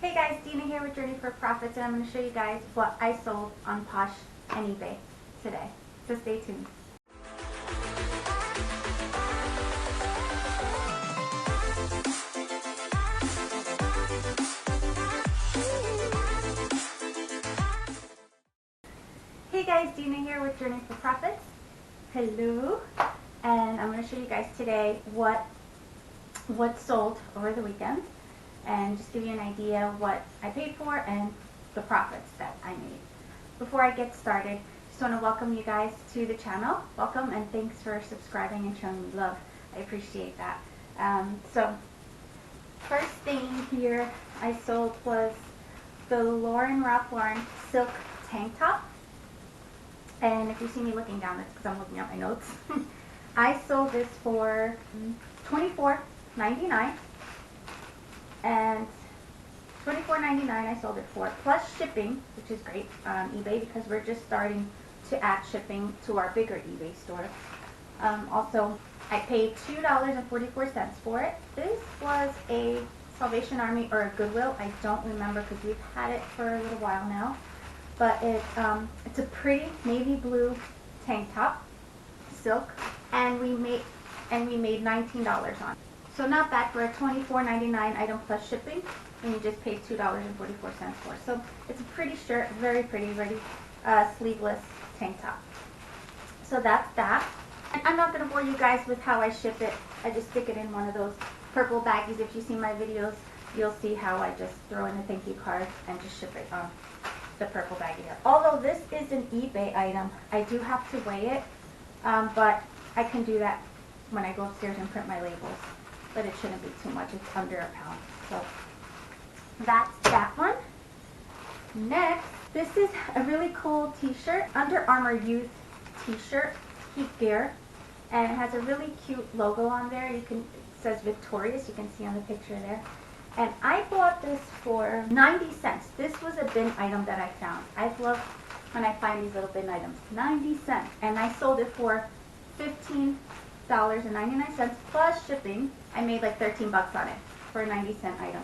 Hey guys, Dina here with Journey for Profits, and I'm going to show you guys what I sold on Posh and eBay today. So stay tuned. Hey guys, Dina here with Journey for Profits. Hello, and I'm going to show you guys today what sold over the weekend, and just give you an idea what I paid for and the profits that I made. Before I get started, just want to welcome you guys to the channel. Welcome, and thanks for subscribing and showing me love. I appreciate that. So first thing here I sold was the Ralph Lauren silk tank top. And if you see me looking down, it's because I'm looking at my notes. I sold this for $24.99, and $24.99 I sold it for, plus shipping, which is great on eBay because we're just starting to add shipping to our bigger eBay store. Also, I paid $2.44 for it. This was a Salvation Army or a Goodwill. I don't remember because we've had it for a little while now. But it's a pretty navy blue tank top, silk, and we made $19 on it. So not bad for a $24.99 item plus shipping, and you just paid $2.44 for. So it's a pretty shirt, very pretty, sleeveless tank top. So that's that. And I'm not going to bore you guys with how I ship it. I just stick it in one of those purple baggies. If you see my videos, you'll see how I just throw in a thank you card and just ship it on the purple baggie there. Although this is an eBay item, I do have to weigh it, but I can do that when I go upstairs and print my labels. But it shouldn't be too much. It's under a pound. So that's that one. Next, this is a really cool t-shirt, Under Armour Youth t-shirt, Heat Gear, and it has a really cute logo on there. It says Victorious. You can see on the picture there. And I bought this for 90 cents. This was a bin item that I found. I love when I find these little bin items. 90 cents. And I sold it for $15.99 plus shipping. I made like 13 bucks on it for a 90-cent item.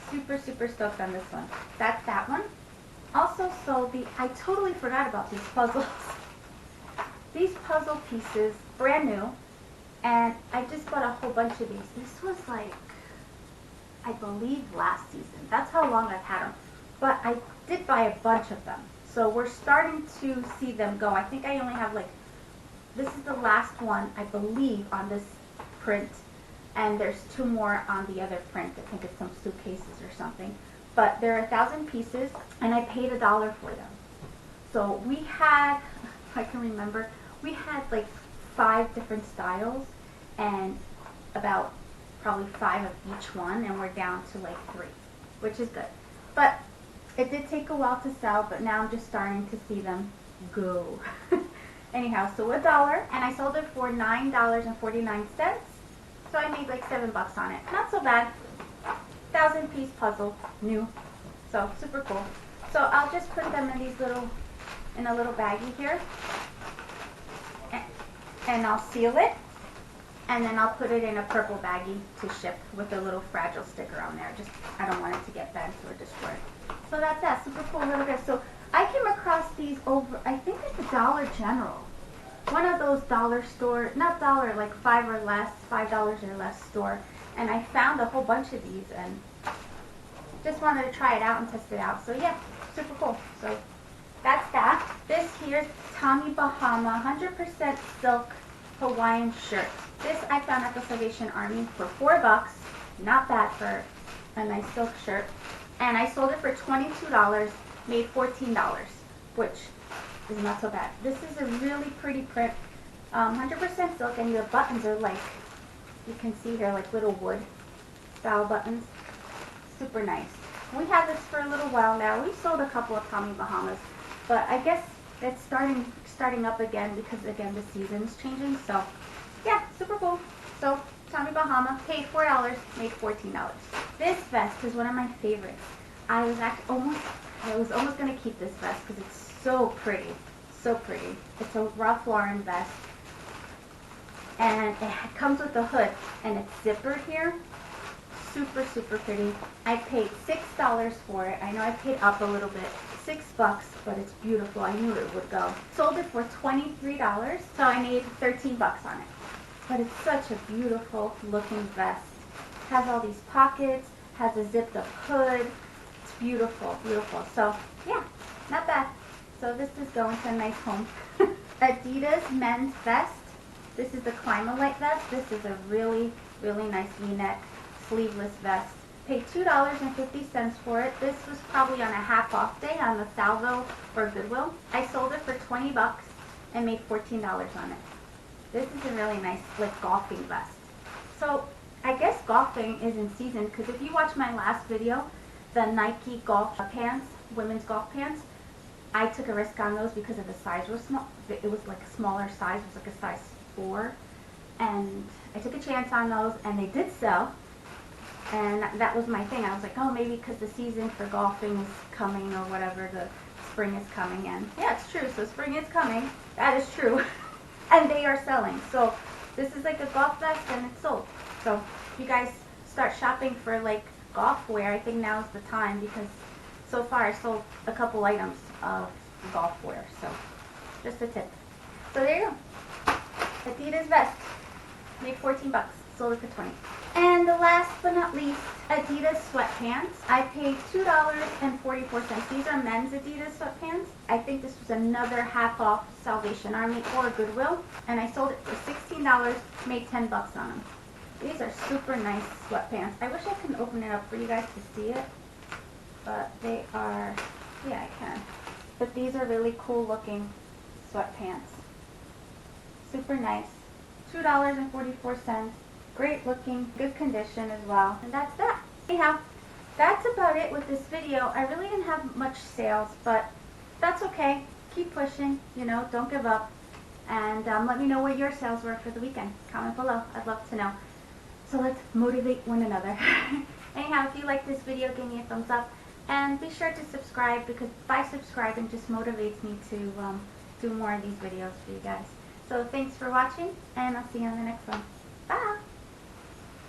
Super, super stoked on this one. That's that one. Also sold I totally forgot about these puzzles. These puzzle pieces, brand new. And I just bought a whole bunch of these. This was like, I believe last season. That's how long I've had them. But I did buy a bunch of them. So we're starting to see them go. I think I only have this is the last one, I believe, on this print. And there's 2 more on the other print. I think it's some suitcases or something. But there are 1,000 pieces, and I paid $1 for them. So we had, if I can remember, we had like 5 different styles and about probably 5 of each one, and we're down to like 3, which is good. But it did take a while to sell, but now I'm just starting to see them go. Anyhow, so $1, and I sold it for $9.49. So I made like 7 bucks on it. Not so bad. 1,000-piece puzzle, new. So super cool. So I'll just put them in a little baggie here, and I'll seal it. And then I'll put it in a purple baggie to ship with a little fragile sticker on there. I don't want it to get bent or destroyed. So that's that. Super cool little guys. So I came across these over, I think it's a Dollar General. One of those dollar store, not dollar, like $5 or less store. And I found a whole bunch of these and just wanted to try it out and test it out. So yeah, super cool. So that's that. This here's Tommy Bahama 100% silk Hawaiian shirt. This I found at the Salvation Army for $4. Not bad for a nice silk shirt. And I sold it for $22, made $14, which is not so bad. This is a really pretty print, 100% silk, and the buttons are like, you can see here, like little wood style buttons. Super nice. We had this for a little while now. We sold a couple of Tommy Bahamas, but I guess it's starting up again because, again, the season's changing. So yeah, super cool. So Tommy Bahama, paid $4, made $14. This vest is one of my favorites. I was almost gonna keep this vest because it's so pretty, so pretty. It's a Ralph Lauren vest, and it comes with a hood, and it's zippered here. super, super pretty. I paid $6 for it. I know I paid up a little bit. $6, but it's beautiful. I knew it would go. Sold it for $23, so I made 13 bucks on it. But it's such a beautiful looking vest. Has all these pockets, has a zipped up hood. It's beautiful, beautiful. So yeah, not bad. So this is going to a nice home. Adidas men's vest. This is the Climalite vest. This is a really, really nice V-neck sleeveless vest. Paid $2.50 for it. This was probably on a half off day on the Salvo or Goodwill. I sold it for 20 bucks and made $14 on it. This is a really nice like golfing vest. So I guess golfing is in season because if you watch my last video, the Nike golf pants, women's golf pants, I took a risk on those because of the size was small. It was like a smaller size. It was like a size 4. And I took a chance on those and they did sell. And that was my thing. I was like, oh, maybe because the season for golfing is coming or whatever, the spring is coming. And yeah, it's true. So spring is coming. That is true. And they are selling. So this is like a golf vest and it's sold. So if you guys start shopping for like golf wear, I think now is the time because so far I sold a couple items of golf wear. So just a tip. So there you go. Adidas vest. Made 14 bucks. Sold it for 20. And the last but not least, Adidas sweatpants. I paid $2.44. These are men's Adidas sweatpants. I think this was another half off Salvation Army or Goodwill. And I sold it for $16, made 10 bucks on them. These are super nice sweatpants. I wish I could open it up for you guys to see it. But they are, yeah, I can. But these are really cool looking sweatpants. Super nice. $2.44. Great looking, good condition as well. And that's that. Anyhow, that's about it with this video. I really didn't have much sales, but that's okay. Keep pushing, you know, don't give up. And let me know what your sales were for the weekend. Comment below. I'd love to know. So let's motivate one another. Anyhow, if you like this video, give me a thumbs up. And be sure to subscribe because by subscribing just motivates me to do more of these videos for you guys. So thanks for watching, and I'll see you on the next one. Bye!